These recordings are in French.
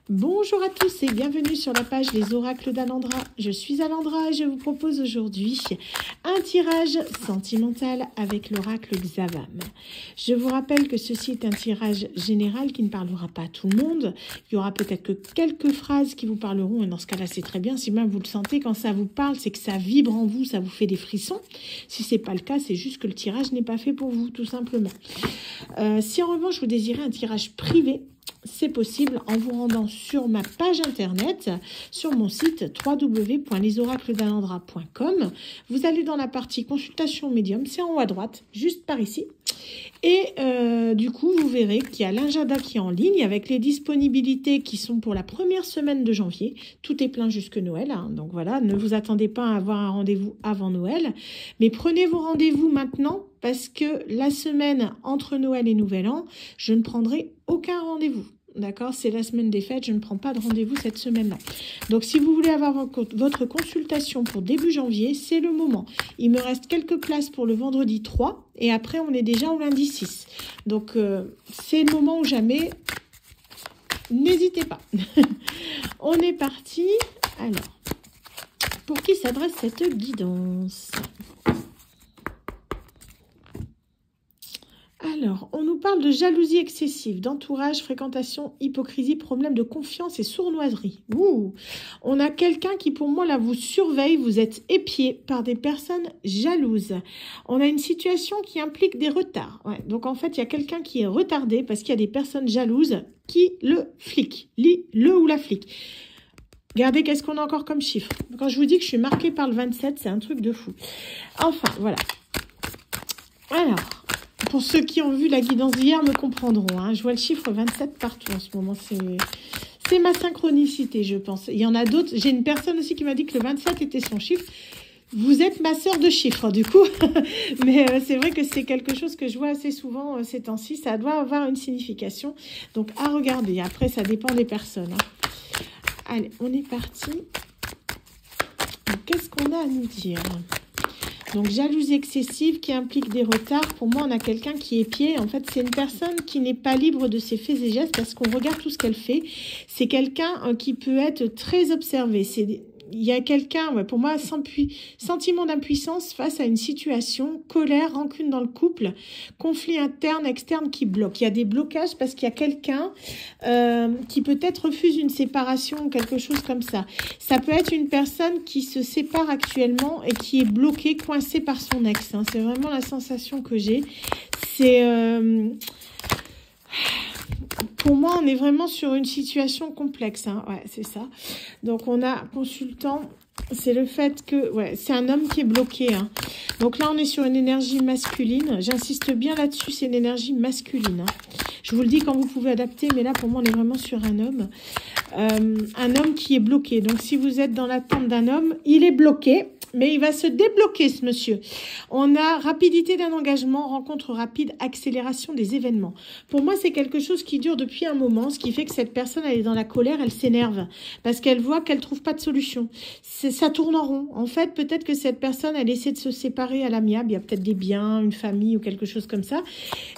Bonjour à tous et bienvenue sur la page Les Oracles d'Alandra. Je suis Alandra et je vous propose aujourd'hui un tirage sentimental avec l'oracle Xavam. Je vous rappelle que ceci est un tirage général qui ne parlera pas à tout le monde. Il y aura peut-être que quelques phrases qui vous parleront et dans ce cas-là c'est très bien. Si même vous le sentez, quand ça vous parle, c'est que ça vibre en vous, ça vous fait des frissons. Si ce n'est pas le cas, c'est juste que le tirage n'est pas fait pour vous, tout simplement. Si en revanche vous désirez un tirage privé, c'est possible en vous rendant sur ma page internet, sur mon site www.lesoracledsalandra.com. Vous allez dans la partie consultation médium, c'est en haut à droite, juste par ici. Et du coup, vous verrez qu'il y a l'agenda qui est en ligne avec les disponibilités qui sont pour la première semaine de janvier. Tout est plein jusque Noël, hein. Donc voilà, ne vous attendez pas à avoir un rendez-vous avant Noël. Mais prenez vos rendez-vous maintenant parce que la semaine entre Noël et Nouvel An, je ne prendrai aucun rendez-vous. D'accord, c'est la semaine des fêtes, je ne prends pas de rendez-vous cette semaine-là. Donc, si vous voulez avoir votre consultation pour début janvier, c'est le moment. Il me reste quelques places pour le vendredi 3 et après, on est déjà au lundi 6. Donc, c'est le moment ou jamais. N'hésitez pas. On est parti. Alors, pour qui s'adresse cette guidance ? Alors, on nous parle de jalousie excessive, d'entourage, fréquentation, hypocrisie, problème de confiance et sournoiserie. Ouh. On a quelqu'un qui, pour moi, là, vous surveille, vous êtes épié par des personnes jalouses. On a une situation qui implique des retards. Ouais. Donc, en fait, il y a quelqu'un qui est retardé parce qu'il y a des personnes jalouses qui le fliquent, le ou la flic. Regardez, qu'est-ce qu'on a encore comme chiffre. Quand je vous dis que je suis marquée par le 27, c'est un truc de fou. Enfin, voilà. Alors... Pour ceux qui ont vu la guidance d'hier me comprendront. Hein. Je vois le chiffre 27 partout en ce moment. C'est ma synchronicité, je pense. Il y en a d'autres. J'ai une personne aussi qui m'a dit que le 27 était son chiffre. Vous êtes ma sœur de chiffres, du coup. Mais c'est vrai que c'est quelque chose que je vois assez souvent ces temps-ci. Ça doit avoir une signification. Donc, à regarder. Après, ça dépend des personnes. Hein. Allez, on est parti. Qu'est-ce qu'on a à nous dire ? Donc, jalousie excessive qui implique des retards. Pour moi, on a quelqu'un qui est épié. En fait, c'est une personne qui n'est pas libre de ses faits et gestes parce qu'on regarde tout ce qu'elle fait. C'est quelqu'un qui peut être très observé. Il y a quelqu'un, ouais, pour moi, sentiment d'impuissance face à une situation, colère, rancune dans le couple, conflit interne, externe qui bloque. Il y a des blocages parce qu'il y a quelqu'un qui peut-être refuse une séparation ou quelque chose comme ça. Ça peut être une personne qui se sépare actuellement et qui est bloquée, coincée par son ex. Hein. C'est vraiment la sensation que j'ai. C'est... Pour moi, on est vraiment sur une situation complexe. Hein. Ouais, c'est ça. Donc, on a consultant. C'est le fait que... Ouais, c'est un homme qui est bloqué. Hein. Donc là, on est sur une énergie masculine. J'insiste bien là-dessus, c'est une énergie masculine. Hein. Je vous le dis quand vous pouvez adapter, mais là, pour moi, on est vraiment sur un homme. Un homme qui est bloqué. Donc, si vous êtes dans l'attente d'un homme, il est bloqué. Mais il va se débloquer, ce monsieur. On a rapidité d'un engagement, rencontre rapide, accélération des événements. Pour moi, c'est quelque chose qui dure depuis un moment, ce qui fait que cette personne, elle est dans la colère, elle s'énerve. Parce qu'elle voit qu'elle trouve pas de solution. Ça tourne en rond. En fait, peut-être que cette personne, elle essaie de se séparer à l'amiable. Il y a peut-être des biens, une famille ou quelque chose comme ça.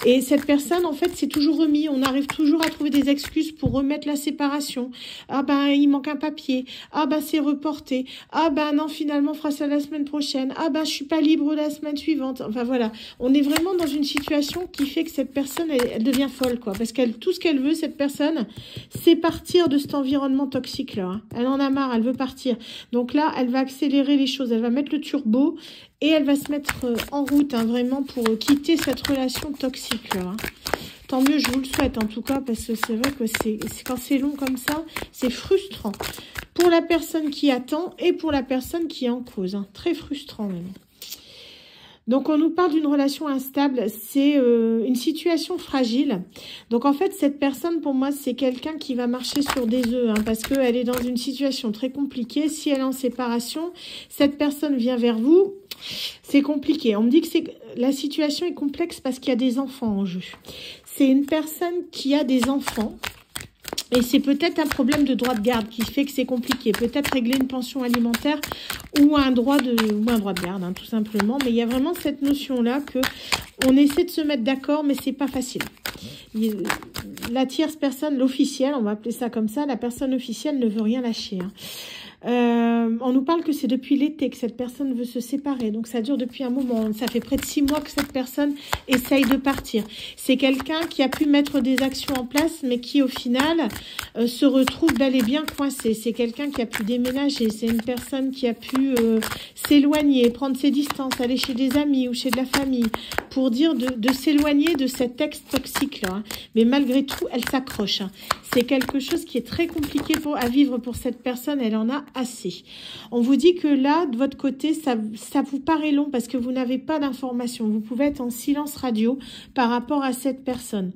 Et cette personne, en fait, c'est toujours remis. On arrive toujours à trouver des excuses pour remettre la séparation. Ah ben, il manque un papier. Ah ben, c'est reporté. Ah ben, non, finalement, on fera ça la semaine prochaine. Ah ben, je suis pas libre la semaine suivante. Enfin, voilà. On est vraiment dans une situation qui fait que cette personne, elle devient folle, quoi. Parce qu'elle, tout ce qu'elle veut, cette personne, c'est partir de cet environnement toxique-là. Hein. Elle en a marre, elle veut partir. Donc là, elle va accélérer les choses. Elle va mettre le turbo et elle va se mettre en route, hein, vraiment, pour quitter cette relation toxique-là. Hein. Tant mieux, je vous le souhaite, en tout cas, parce que c'est vrai que quand c'est long comme ça, c'est frustrant. Pour la personne qui attend et pour la personne qui est en cause. Hein. Très frustrant, même. Donc, on nous parle d'une relation instable. C'est une situation fragile. Donc, en fait, cette personne, pour moi, c'est quelqu'un qui va marcher sur des œufs. Hein, parce qu'elle est dans une situation très compliquée. Si elle est en séparation, cette personne vient vers vous. C'est compliqué. On me dit que la situation est complexe parce qu'il y a des enfants en jeu. C'est une personne qui a des enfants. Et c'est peut-être un problème de droit de garde qui fait que c'est compliqué. Peut-être régler une pension alimentaire ou un droit de garde, hein, tout simplement. Mais il y a vraiment cette notion-là que on essaie de se mettre d'accord, mais c'est pas facile. La tierce personne, l'officielle, on va appeler ça comme ça, la personne officielle ne veut rien lâcher. Hein. On nous parle que c'est depuis l'été que cette personne veut se séparer. Donc, ça dure depuis un moment. Ça fait près de 6 mois que cette personne essaye de partir. C'est quelqu'un qui a pu mettre des actions en place, mais qui, au final, se retrouve bel et bien coincé. C'est quelqu'un qui a pu déménager. C'est une personne qui a pu s'éloigner, prendre ses distances, aller chez des amis ou chez de la famille pour dire de s'éloigner de cet ex toxique-là. Hein. Mais malgré tout, elle s'accroche. Hein. C'est quelque chose qui est très compliqué à vivre pour cette personne. Elle en a assez. On vous dit que là, de votre côté, ça vous paraît long parce que vous n'avez pas d'informations. Vous pouvez être en silence radio par rapport à cette personne.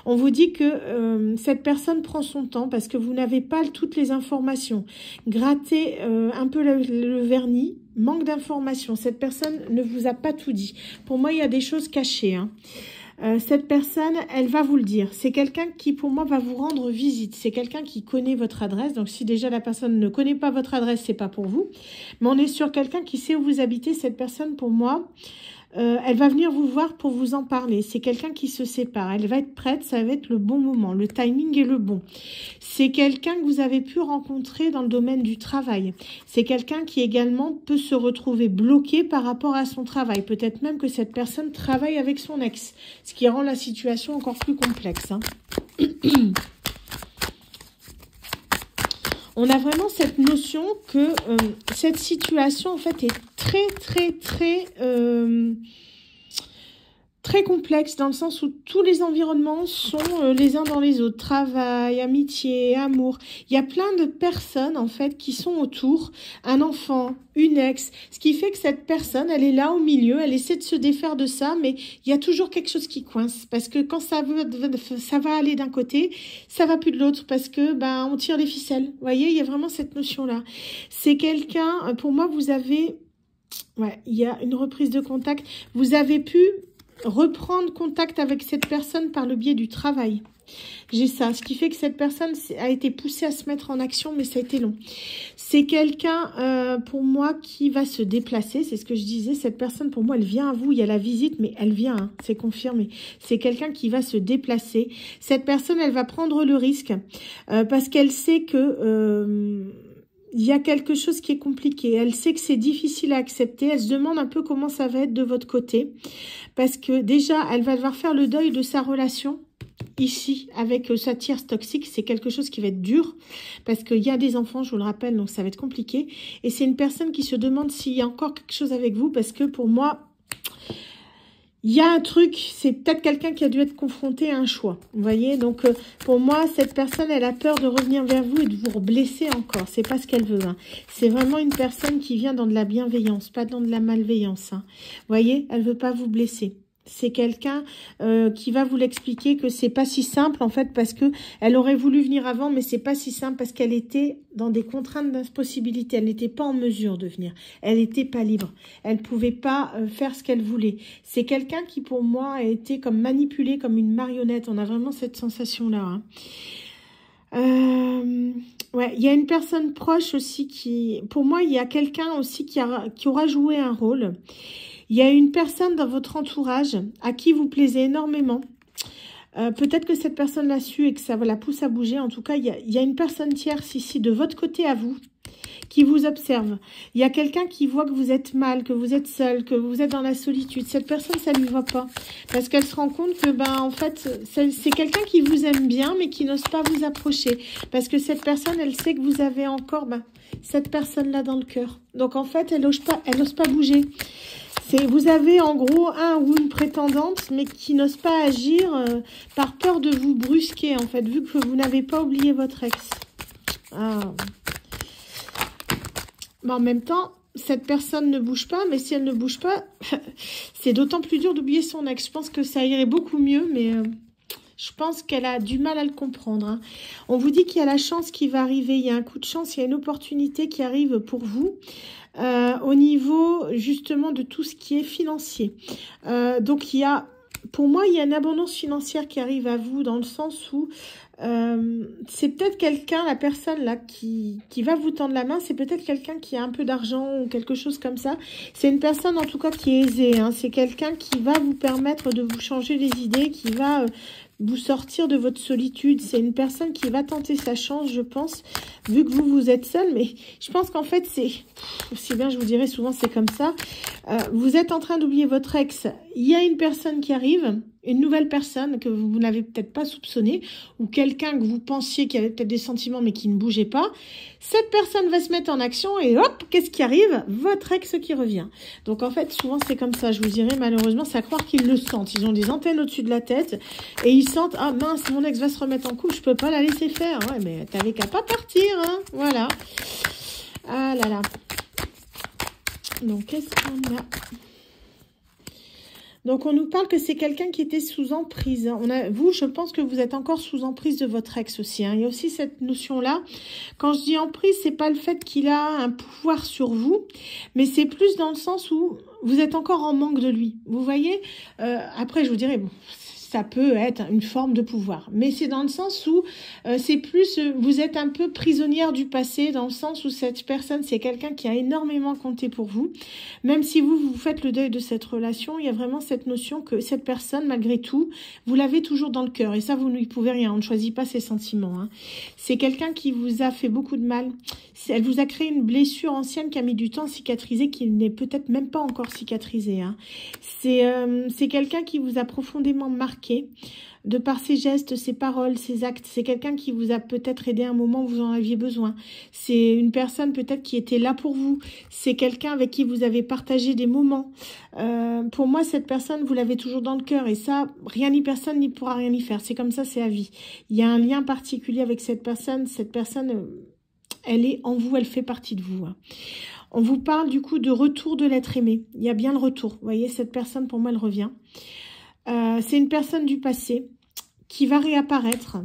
On vous dit que cette personne prend son temps parce que vous n'avez pas toutes les informations. Grattez un peu le vernis. Manque d'informations. Cette personne ne vous a pas tout dit. Pour moi, il y a des choses cachées. Hein. Cette personne, elle va vous le dire. C'est quelqu'un qui, pour moi, va vous rendre visite. C'est quelqu'un qui connaît votre adresse. Donc, si déjà la personne ne connaît pas votre adresse, c'est pas pour vous. Mais on est sur quelqu'un qui sait où vous habitez. Cette personne, pour moi, elle va venir vous voir pour vous en parler. C'est quelqu'un qui se sépare. Elle va être prête. Ça va être le bon moment. Le timing est le bon. C'est quelqu'un que vous avez pu rencontrer dans le domaine du travail. C'est quelqu'un qui également peut se retrouver bloqué par rapport à son travail. Peut-être même que cette personne travaille avec son ex. Ce qui rend la situation encore plus complexe. Hein. On a vraiment cette notion que cette situation, en fait, est très complexe dans le sens où tous les environnements sont les uns dans les autres. Travail, amitié, amour. Il y a plein de personnes, en fait, qui sont autour. Un enfant, une ex. Ce qui fait que cette personne, elle est là au milieu. Elle essaie de se défaire de ça, mais il y a toujours quelque chose qui coince. Parce que quand ça va aller d'un côté, ça va plus de l'autre. Parce que, on tire les ficelles. Vous voyez, il y a vraiment cette notion-là. C'est quelqu'un, pour moi, vous avez... Ouais, il y a une reprise de contact. Vous avez pu reprendre contact avec cette personne par le biais du travail. J'ai ça, ce qui fait que cette personne a été poussée à se mettre en action, mais ça a été long. C'est quelqu'un, pour moi, qui va se déplacer, c'est ce que je disais. Cette personne, pour moi, elle vient à vous, il y a la visite, mais elle vient, hein, c'est confirmé. C'est quelqu'un qui va se déplacer. Cette personne, elle va prendre le risque, parce qu'elle sait que... il y a quelque chose qui est compliqué. Elle sait que c'est difficile à accepter. Elle se demande un peu comment ça va être de votre côté. Parce que déjà, elle va devoir faire le deuil de sa relation ici avec sa tierce toxique. C'est quelque chose qui va être dur. Parce qu'il y a des enfants, je vous le rappelle, donc ça va être compliqué. Et c'est une personne qui se demande s'il y a encore quelque chose avec vous. Parce que pour moi... il y a un truc, c'est peut-être quelqu'un qui a dû être confronté à un choix. Vous voyez, donc pour moi, cette personne, elle a peur de revenir vers vous et de vous blesser encore. C'est pas ce qu'elle veut. Hein. C'est vraiment une personne qui vient dans de la bienveillance, pas dans de la malveillance. Hein. Vous voyez, elle veut pas vous blesser. C'est quelqu'un qui va vous l'expliquer que c'est pas si simple en fait parce que elle aurait voulu venir avant mais c'est pas si simple parce qu'elle était dans des contraintes d'impossibilité. Elle n'était pas en mesure de venir. Elle n'était pas libre. Elle pouvait pas faire ce qu'elle voulait. C'est quelqu'un qui pour moi a été comme manipulé comme une marionnette. On a vraiment cette sensation là. Hein. Ouais, il y a une personne proche aussi qui, pour moi, il y a quelqu'un aussi qui aura joué un rôle. Il y a une personne dans votre entourage à qui vous plaisez énormément. Peut-être que cette personne l'a su et que ça la pousse à bouger. En tout cas, il y a une personne tierce ici de votre côté à vous qui vous observe. Il y a quelqu'un qui voit que vous êtes mal, que vous êtes seul, que vous êtes dans la solitude. Cette personne, ça ne lui va pas. Parce qu'elle se rend compte que, en fait, c'est quelqu'un qui vous aime bien, mais qui n'ose pas vous approcher. Parce que cette personne, elle sait que vous avez encore cette personne-là dans le cœur. Donc, en fait, elle n'ose pas bouger. Vous avez en gros un ou une prétendante, mais qui n'ose pas agir par peur de vous brusquer, en fait, vu que vous n'avez pas oublié votre ex. Ah. Mais en même temps, cette personne ne bouge pas, mais si elle ne bouge pas, c'est d'autant plus dur d'oublier son ex. Je pense que ça irait beaucoup mieux, mais je pense qu'elle a du mal à le comprendre. Hein. On vous dit qu'il y a la chance qui va arriver, il y a un coup de chance, il y a une opportunité qui arrive pour vous. Au niveau justement de tout ce qui est financier. Donc pour moi, il y a une abondance financière qui arrive à vous dans le sens où c'est peut-être quelqu'un, la personne là qui va vous tendre la main, c'est peut-être quelqu'un qui a un peu d'argent ou quelque chose comme ça. C'est une personne en tout cas qui est aisée. Hein. C'est quelqu'un qui va vous permettre de vous changer les idées, qui va vous sortir de votre solitude. C'est une personne qui va tenter sa chance, je pense, vu que vous êtes seul. Mais je pense qu'en fait, c'est... Aussi bien, je vous dirais, souvent, c'est comme ça. Vous êtes en train d'oublier votre ex. Il y a une personne qui arrive, une nouvelle personne que vous n'avez peut-être pas soupçonnée, ou quelqu'un que vous pensiez qui avait peut-être des sentiments, mais qui ne bougeait pas. Cette personne va se mettre en action et hop, qu'est-ce qui arrive? Votre ex qui revient. Donc, en fait, souvent, c'est comme ça. Je vous dirais, malheureusement, c'est à croire qu'ils le sentent. Ils ont des antennes au-dessus de la tête et ils sentent, ah mince, mon ex va se remettre en couple, je peux pas la laisser faire. Ouais, mais t'avais qu'à pas partir, hein. Voilà. Ah là là. Donc, qu'est-ce qu'on a? Donc, on nous parle que c'est quelqu'un qui était sous emprise. Vous, je pense que vous êtes encore sous emprise de votre ex aussi. Hein. Il y a aussi cette notion-là. Quand je dis emprise, c'est pas le fait qu'il a un pouvoir sur vous, mais c'est plus dans le sens où vous êtes encore en manque de lui. Vous voyez, après, je vous dirais, bon, ça peut être une forme de pouvoir. Mais c'est dans le sens où c'est plus, vous êtes un peu prisonnière du passé, dans le sens où cette personne, c'est quelqu'un qui a énormément compté pour vous. Même si vous faites le deuil de cette relation, il y a vraiment cette notion que cette personne, malgré tout, vous l'avez toujours dans le cœur. Et ça, vous ne lui pouvez rien. On ne choisit pas ses sentiments. Hein. C'est quelqu'un qui vous a fait beaucoup de mal. Elle vous a créé une blessure ancienne qui a mis du temps à cicatriser, qui n'est peut-être même pas encore cicatrisée. Hein. C'est quelqu'un qui vous a profondément marqué de par ses gestes, ses paroles, ses actes. C'est quelqu'un qui vous a peut-être aidé à un moment où vous en aviez besoin. C'est une personne peut-être qui était là pour vous. C'est quelqu'un avec qui vous avez partagé des moments. Pour moi, cette personne, vous l'avez toujours dans le cœur. Et ça, rien ni personne n'y pourra rien y faire. C'est comme ça, c'est à vie. Il y a un lien particulier avec cette personne. Cette personne, elle est en vous, elle fait partie de vous. Hein. On vous parle du coup de retour de l'être aimé. Il y a bien le retour. Vous voyez, cette personne, pour moi, elle revient. C'est une personne du passé qui va réapparaître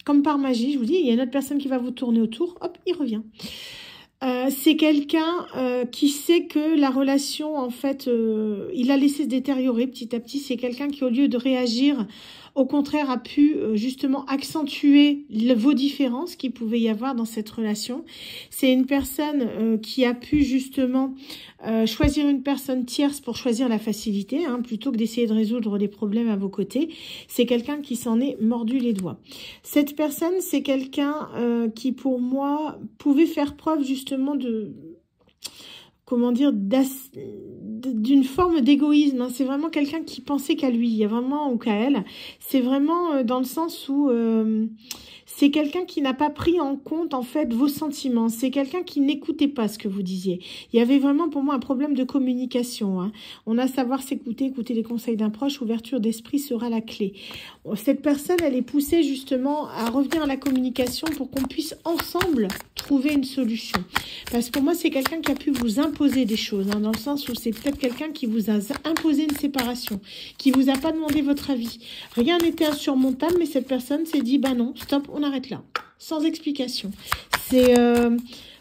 comme par magie. Je vous dis, il y a une autre personne qui va vous tourner autour. Hop, il revient. C'est quelqu'un qui sait que la relation, en fait, il a laissé se détériorer petit à petit. C'est quelqu'un qui, au lieu de réagir, au contraire, a pu justement accentuer vos différences qu'il pouvait y avoir dans cette relation. C'est une personne qui a pu justement choisir une personne tierce pour choisir la facilité, hein, plutôt que d'essayer de résoudre les problèmes à vos côtés. C'est quelqu'un qui s'en est mordu les doigts. Cette personne, c'est quelqu'un qui, pour moi, pouvait faire preuve justement de... comment dire, d'une forme d'égoïsme. Hein. C'est vraiment quelqu'un qui pensait qu'à lui, il y a vraiment, ou qu'à elle. C'est vraiment dans le sens où c'est quelqu'un qui n'a pas pris en compte, en fait, vos sentiments. C'est quelqu'un qui n'écoutait pas ce que vous disiez. Il y avait vraiment, pour moi, un problème de communication. Hein. On a savoir s'écouter, écouter les conseils d'un proche, ouverture d'esprit sera la clé. Cette personne, elle est poussée, justement, à revenir à la communication pour qu'on puisse ensemble trouver une solution. Parce que pour moi, c'est quelqu'un qui a pu vous imposer des choses, hein, dans le sens où c'est peut-être quelqu'un qui vous a imposé une séparation, qui vous a pas demandé votre avis. Rien n'était insurmontable, mais cette personne s'est dit, bah non, stop, on arrête là, sans explication. C'est...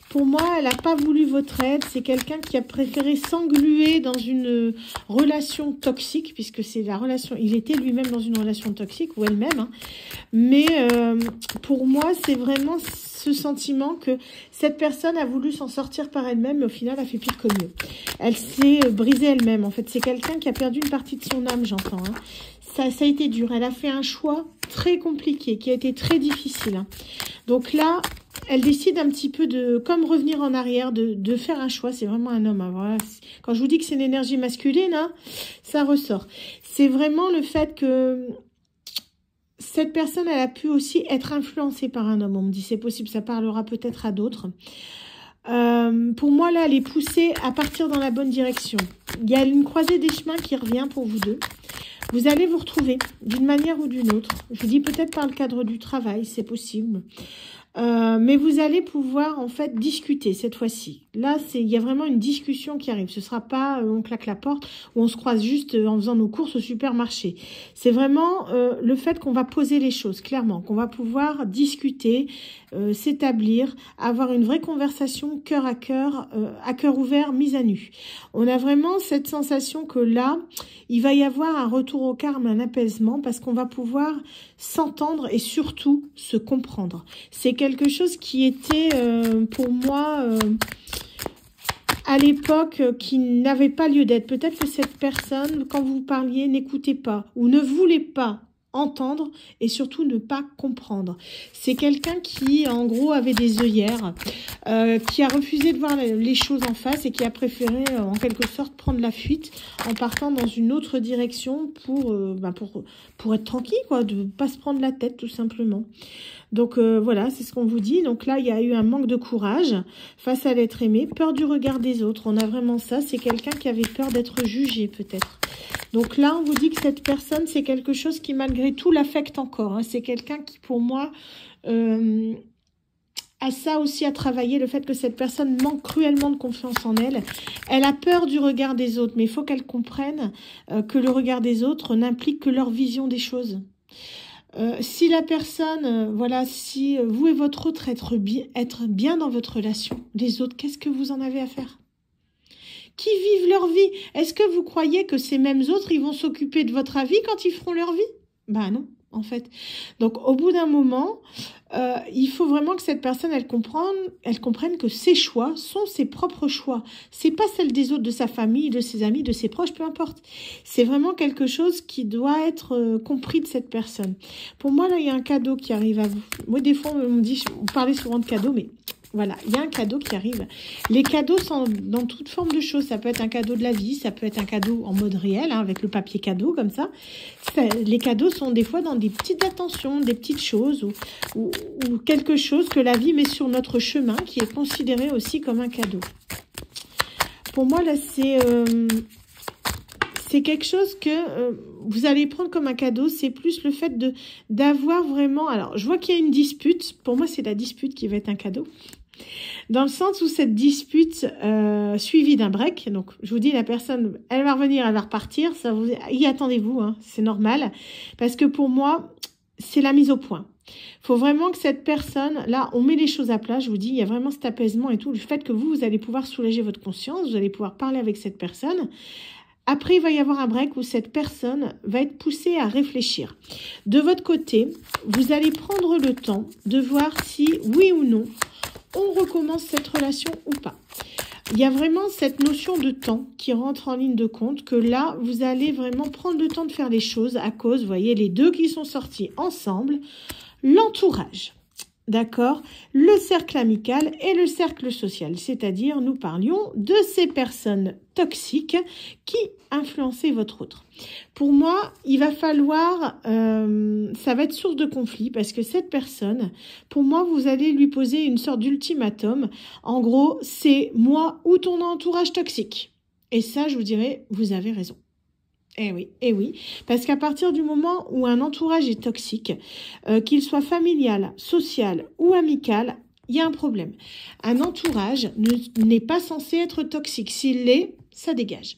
pour moi, elle n'a pas voulu votre aide. C'est quelqu'un qui a préféré s'engluer dans une relation toxique, puisque c'est la relation... Il était lui-même dans une relation toxique, ou elle-même. Hein. Mais pour moi, c'est vraiment ce sentiment que cette personne a voulu s'en sortir par elle-même, mais au final, a fait pire que mieux. Elle s'est brisée elle-même. En fait, c'est quelqu'un qui a perdu une partie de son âme, j'entends. Hein. Ça a été dur. Elle a fait un choix très compliqué, qui a été très difficile. Hein. Donc là... elle décide un petit peu de, comme revenir en arrière, de faire un choix. C'est vraiment un homme. Hein, voilà. Quand je vous dis que c'est une énergie masculine, hein, ça ressort. C'est vraiment le fait que cette personne, elle a pu aussi être influencée par un homme. On me dit c'est possible, ça parlera peut-être à d'autres. Pour moi, là, elle est poussée à partir dans la bonne direction. Il y a une croisée des chemins qui revient pour vous deux. Vous allez vous retrouver d'une manière ou d'une autre. Je vous dis peut-être par le cadre du travail, c'est possible. Mais vous allez pouvoir en fait discuter cette fois-ci. Là, il y a vraiment une discussion qui arrive. Ce sera pas on claque la porte ou on se croise juste en faisant nos courses au supermarché. C'est vraiment le fait qu'on va poser les choses clairement, qu'on va pouvoir discuter, s'établir, avoir une vraie conversation cœur à cœur ouvert, mise à nu. On a vraiment cette sensation que là, il va y avoir un retour au calme, un apaisement, parce qu'on va pouvoir s'entendre et surtout se comprendre. C'est quelque chose qui était pour moi à l'époque qui n'avait pas lieu d'être. Peut-être que cette personne, quand vous parliez, n'écoutait pas ou ne voulait pas entendre et surtout ne pas comprendre. C'est quelqu'un qui, en gros, avait des œillères, qui a refusé de voir les choses en face et qui a préféré, en quelque sorte, prendre la fuite en partant dans une autre direction pour être tranquille, quoi, de ne pas se prendre la tête, tout simplement. Donc voilà, c'est ce qu'on vous dit. Donc là, il y a eu un manque de courage face à l'être aimé, peur du regard des autres. On a vraiment ça, c'est quelqu'un qui avait peur d'être jugé, peut-être. Donc là, on vous dit que cette personne, c'est quelque chose qui, malgré tout, l'affecte encore. Hein. C'est quelqu'un qui, pour moi, a ça aussi à travailler, le fait que cette personne manque cruellement de confiance en elle. Elle a peur du regard des autres, mais il faut qu'elle comprenne que le regard des autres n'implique que leur vision des choses. Si la personne, voilà, si vous et votre autre être bien dans votre relation, les autres, qu'est-ce que vous en avez à faire ? Qui vivent leur vie. Est-ce que vous croyez que ces mêmes autres, ils vont s'occuper de votre avis quand ils feront leur vie? Ben non, en fait. Donc, au bout d'un moment, il faut vraiment que cette personne, elle comprenne que ses choix sont ses propres choix. C'est pas celle des autres, de sa famille, de ses amis, de ses proches, peu importe. C'est vraiment quelque chose qui doit être compris de cette personne. Pour moi, là, il y a un cadeau qui arrive à vous. Moi, des fois, on me dit, on parlait souvent de cadeaux, mais... Voilà, il y a un cadeau qui arrive. Les cadeaux sont dans toute forme de choses. Ça peut être un cadeau de la vie, ça peut être un cadeau en mode réel, hein, avec le papier cadeau, comme ça. Les cadeaux sont des fois dans des petites attentions, des petites choses, ou quelque chose que la vie met sur notre chemin, qui est considéré aussi comme un cadeau. Pour moi, là, c'est quelque chose que vous allez prendre comme un cadeau. C'est plus le fait d'avoir vraiment... Alors, je vois qu'il y a une dispute. Pour moi, c'est la dispute qui va être un cadeau. Dans le sens où cette dispute suivie d'un break, donc je vous dis, la personne, elle va revenir, elle va repartir, y attendez-vous, hein, c'est normal, parce que pour moi, c'est la mise au point. Il faut vraiment que cette personne, là, on met les choses à plat, je vous dis, il y a vraiment cet apaisement et tout, le fait que vous allez pouvoir soulager votre conscience, vous allez pouvoir parler avec cette personne. Après, il va y avoir un break où cette personne va être poussée à réfléchir. De votre côté, vous allez prendre le temps de voir si, oui ou non, on recommence cette relation ou pas. Il y a vraiment cette notion de temps qui rentre en ligne de compte, que là, vous allez vraiment prendre le temps de faire les choses à cause, vous voyez, les deux qui sont sortis ensemble, l'entourage. D'accord, le cercle amical et le cercle social, c'est-à-dire nous parlions de ces personnes toxiques qui influençaient votre autre. Pour moi, il va falloir, ça va être source de conflit parce que cette personne, pour moi, vous allez lui poser une sorte d'ultimatum. En gros, c'est moi ou ton entourage toxique. Et ça, je vous dirais, vous avez raison. Eh oui, parce qu'à partir du moment où un entourage est toxique, qu'il soit familial, social ou amical, il y a un problème. Un entourage n'est pas censé être toxique. S'il l'est, ça dégage.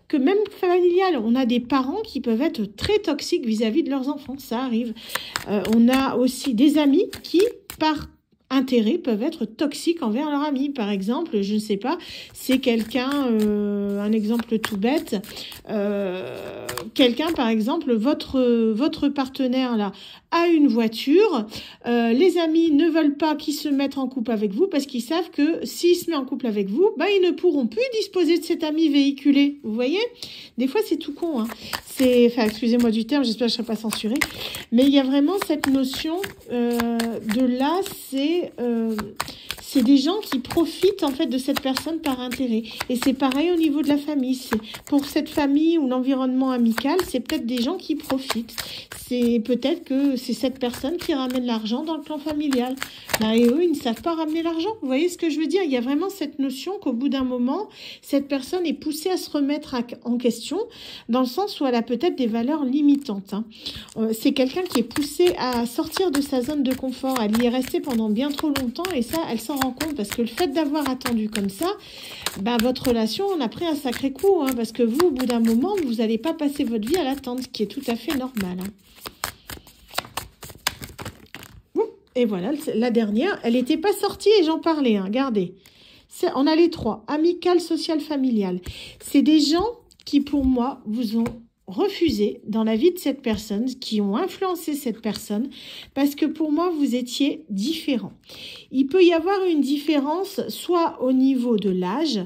Que même familial, on a des parents qui peuvent être très toxiques vis-à-vis de leurs enfants, ça arrive. On a aussi des amis qui, par intérêts, peuvent être toxiques envers leur ami. Par exemple, je ne sais pas, c'est quelqu'un, un exemple tout bête, quelqu'un, par exemple, votre partenaire là a une voiture, les amis ne veulent pas qu'il se mette en couple avec vous parce qu'ils savent que s'il se met en couple avec vous, ils ne pourront plus disposer de cet ami véhiculé. Vous voyez? Des fois, c'est tout con, hein. Excusez-moi du terme, j'espère que je ne serai pas censurée. Mais il y a vraiment cette notion de là, c'est des gens qui profitent en fait de cette personne par intérêt. Et c'est pareil au niveau de la famille. Pour cette famille ou l'environnement amical, c'est peut-être des gens qui profitent. C'est peut-être que c'est cette personne qui ramène l'argent dans le plan familial. Et eux, ils ne savent pas ramener l'argent. Vous voyez ce que je veux dire? Il y a vraiment cette notion qu'au bout d'un moment, cette personne est poussée à se remettre en question, dans le sens où elle a peut-être des valeurs limitantes. Hein. C'est quelqu'un qui est poussé à sortir de sa zone de confort. Elle y est restée pendant bien trop longtemps et ça, elle s'en rend compte parce que le fait d'avoir attendu comme ça, votre relation en a pris un sacré coup. Hein, parce que vous, au bout d'un moment, vous n'allez pas passer votre vie à l'attendre, ce qui est tout à fait normal. Hein. Et voilà, la dernière, elle n'était pas sortie et j'en parlais, hein, regardez. On a les trois, amical, social, familial. C'est des gens qui, pour moi, vous ont refusé dans la vie de cette personne, qui ont influencé cette personne, parce que pour moi, vous étiez différents. Il peut y avoir une différence, soit au niveau de l'âge,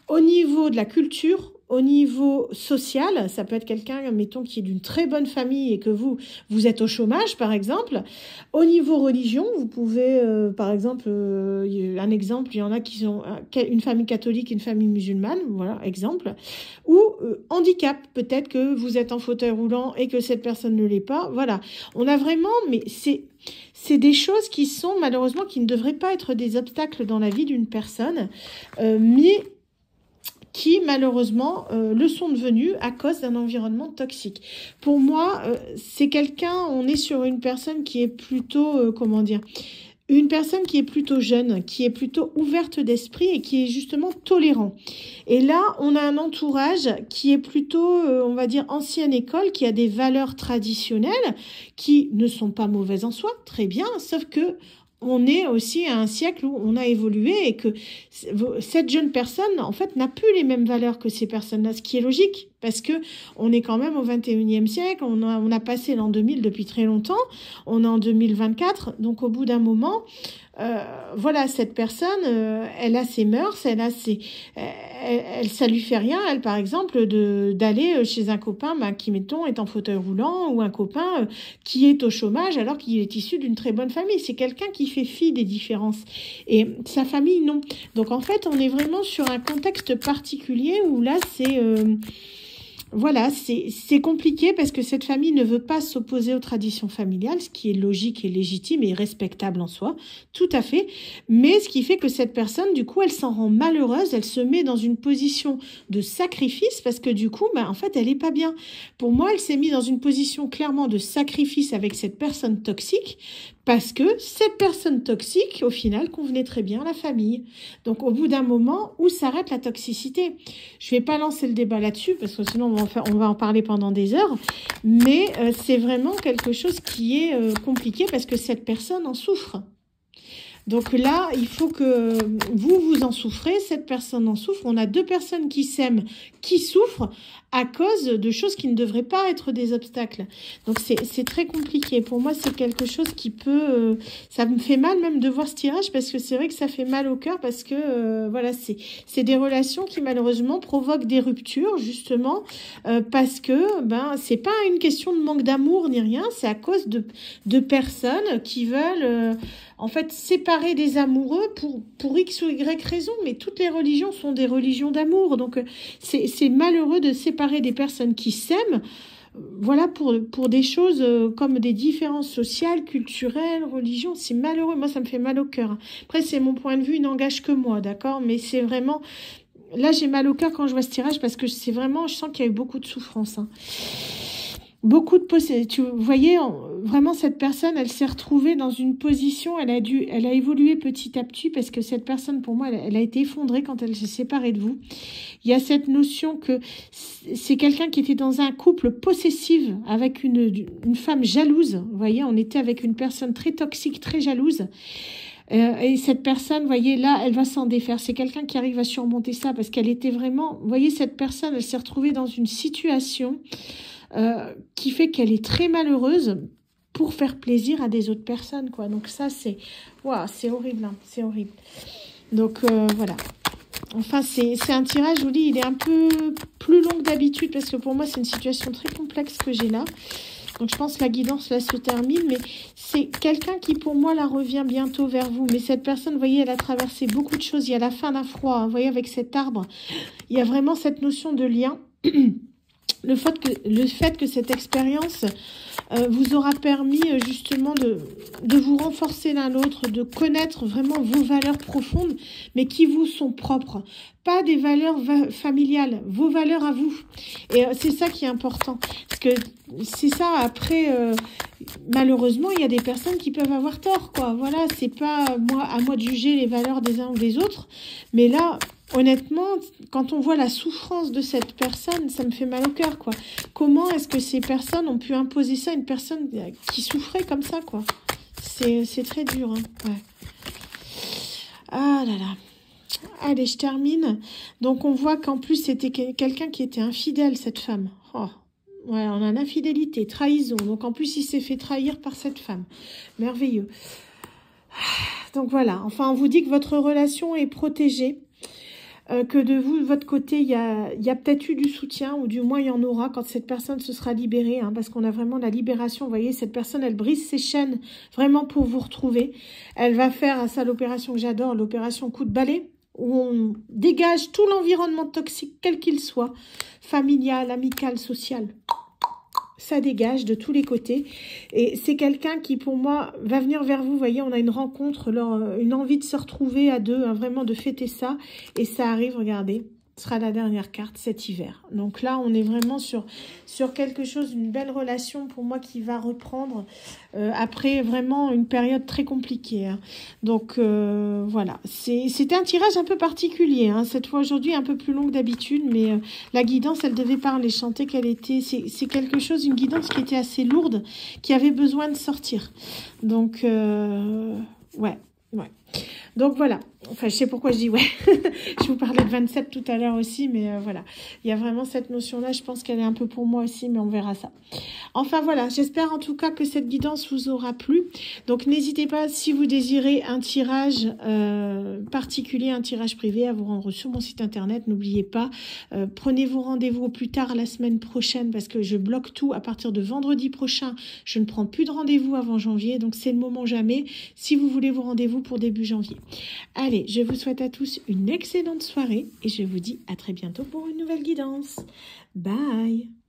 au niveau de la culture, au niveau social, ça peut être quelqu'un, mettons, qui est d'une très bonne famille et que vous êtes au chômage, par exemple. Au niveau religion, vous pouvez, par exemple, un exemple, il y en a qui ont une famille catholique, une famille musulmane, voilà, exemple. Ou handicap, peut-être que vous êtes en fauteuil roulant et que cette personne ne l'est pas. Voilà, on a vraiment, mais c'est des choses qui sont, malheureusement, qui ne devraient pas être des obstacles dans la vie d'une personne, mais qui malheureusement le sont devenus à cause d'un environnement toxique. Pour moi, c'est quelqu'un, on est sur une personne qui est plutôt, comment dire, une personne qui est plutôt jeune, qui est plutôt ouverte d'esprit et qui est justement tolérant. Et là, on a un entourage qui est plutôt, on va dire, ancienne école, qui a des valeurs traditionnelles, qui ne sont pas mauvaises en soi, très bien, sauf que on est aussi à un siècle où on a évolué et que cette jeune personne, en fait, n'a plus les mêmes valeurs que ces personnes-là, ce qui est logique, parce que on est quand même au 21e siècle, on a passé l'an 2000 depuis très longtemps, on est en 2024, donc au bout d'un moment, voilà, cette personne, elle a ses mœurs, ça lui fait rien, elle, par exemple, d'aller chez un copain qui, mettons, est en fauteuil roulant, ou un copain qui est au chômage alors qu'il est issu d'une très bonne famille. C'est quelqu'un qui fait fi des différences. Et sa famille, non. Donc, en fait, on est vraiment sur un contexte particulier où là, voilà, c'est compliqué parce que cette famille ne veut pas s'opposer aux traditions familiales, ce qui est logique et légitime et respectable en soi, tout à fait. Mais ce qui fait que cette personne, du coup, elle s'en rend malheureuse, elle se met dans une position de sacrifice parce que du coup, en fait, elle est pas bien. Pour moi, elle s'est mise dans une position clairement de sacrifice avec cette personne toxique parce que cette personne toxique, au final, convenait très bien à la famille. Donc, au bout d'un moment, où s'arrête la toxicité? Je vais pas lancer le débat là-dessus parce que sinon, on va en parler pendant des heures. Mais c'est vraiment quelque chose qui est compliqué parce que cette personne en souffre. Donc là, il faut que vous en souffrez, cette personne en souffre. On a deux personnes qui s'aiment, qui souffrent à cause de choses qui ne devraient pas être des obstacles. Donc c'est très compliqué. Pour moi, c'est quelque chose qui peut... ça me fait mal même de voir ce tirage parce que c'est vrai que ça fait mal au cœur parce que voilà, c'est des relations qui malheureusement provoquent des ruptures justement parce que c'est pas une question de manque d'amour ni rien, c'est à cause de personnes qui veulent... en fait, séparer des amoureux pour X ou Y raison, mais toutes les religions sont des religions d'amour. Donc, c'est malheureux de séparer des personnes qui s'aiment, voilà, pour des choses comme des différences sociales, culturelles, religions. C'est malheureux. Moi, ça me fait mal au cœur. Après, c'est mon point de vue, il n'engage que moi, d'accord? Mais c'est vraiment... Là, j'ai mal au cœur quand je vois ce tirage parce que c'est vraiment... Je sens qu'il y a eu beaucoup de souffrance, hein. Beaucoup de vous voyez, vraiment cette personne, elle s'est retrouvée dans une position, elle a évolué petit à petit parce que cette personne, pour moi, elle a été effondrée quand elle s'est séparée de vous. Il y a cette notion que c'est quelqu'un qui était dans un couple possessif avec une femme jalouse. Vous voyez, on était avec une personne très toxique, très jalouse. Et cette personne, vous voyez, là, elle va s'en défaire. C'est quelqu'un qui arrive à surmonter ça parce qu'elle était vraiment... Vous voyez, cette personne, elle s'est retrouvée dans une situation... qui fait qu'elle est très malheureuse pour faire plaisir à des autres personnes, quoi. Donc ça, c'est horrible, hein, c'est horrible. Donc voilà. Enfin, c'est un tirage, je vous dis, il est un peu plus long que d'habitude parce que pour moi, c'est une situation très complexe que j'ai là. Donc je pense que la guidance là se termine, mais c'est quelqu'un qui pour moi là revient bientôt vers vous. Mais cette personne, vous voyez, elle a traversé beaucoup de choses. Il y a la fin d'un froid, hein, vous voyez, avec cet arbre. Il y a vraiment cette notion de lien. Le fait que cette expérience vous aura permis justement de vous renforcer l'un l'autre, de connaître vraiment vos valeurs profondes, mais qui vous sont propres. Pas des valeurs familiales, vos valeurs à vous. Et c'est ça qui est important. Parce que c'est ça, après, malheureusement, il y a des personnes qui peuvent avoir tort, quoi. Voilà, c'est pas à moi de juger les valeurs des uns ou des autres. Mais là... Honnêtement, quand on voit la souffrance de cette personne, ça me fait mal au cœur, quoi. Comment est-ce que ces personnes ont pu imposer ça à une personne qui souffrait comme ça, quoi? C'est très dur, hein. Ouais. Ah là là. Allez, je termine. Donc, on voit qu'en plus, c'était quelqu'un qui était infidèle, cette femme. Oh. Ouais, on a l'infidélité, trahison. Donc, en plus, il s'est fait trahir par cette femme. Merveilleux. Donc, voilà. Enfin, on vous dit que votre relation est protégée. que de vous, de votre côté, il y a peut-être eu du soutien, ou du moins il y en aura quand cette personne se sera libérée, hein, parce qu'on a vraiment la libération. Vous voyez, cette personne, elle brise ses chaînes vraiment pour vous retrouver. Elle va faire, ça, l'opération que j'adore, l'opération coup de balai, où on dégage tout l'environnement toxique, quel qu'il soit, familial, amical, social. Ça dégage de tous les côtés. Et c'est quelqu'un qui, pour moi, va venir vers vous. Vous voyez, on a une rencontre, une envie de se retrouver à deux, hein, vraiment de fêter ça. Et ça arrive, regardez, ce sera la dernière carte cet hiver. Donc là, on est vraiment sur quelque chose, une belle relation pour moi qui va reprendre après vraiment une période très compliquée, hein. Donc voilà, c'était un tirage un peu particulier, hein. Cette fois aujourd'hui un peu plus long que d'habitude, mais la guidance, elle devait parler. Je sentais qu'elle était, c'est quelque chose, une guidance qui était assez lourde, qui avait besoin de sortir. Donc ouais. Donc voilà, enfin je sais pourquoi je dis ouais, je vous parlais de 27 tout à l'heure aussi, mais voilà, il y a vraiment cette notion-là, je pense qu'elle est un peu pour moi aussi, mais on verra ça. Enfin voilà, j'espère en tout cas que cette guidance vous aura plu. Donc n'hésitez pas, si vous désirez un tirage particulier, un tirage privé, à vous rendre sur mon site internet. N'oubliez pas, prenez vos rendez-vous au plus tard la semaine prochaine, parce que je bloque tout à partir de vendredi prochain. Je ne prends plus de rendez-vous avant janvier, donc c'est le moment jamais, si vous voulez vos rendez-vous pour début janvier. Allez, je vous souhaite à tous une excellente soirée et je vous dis à très bientôt pour une nouvelle guidance. Bye!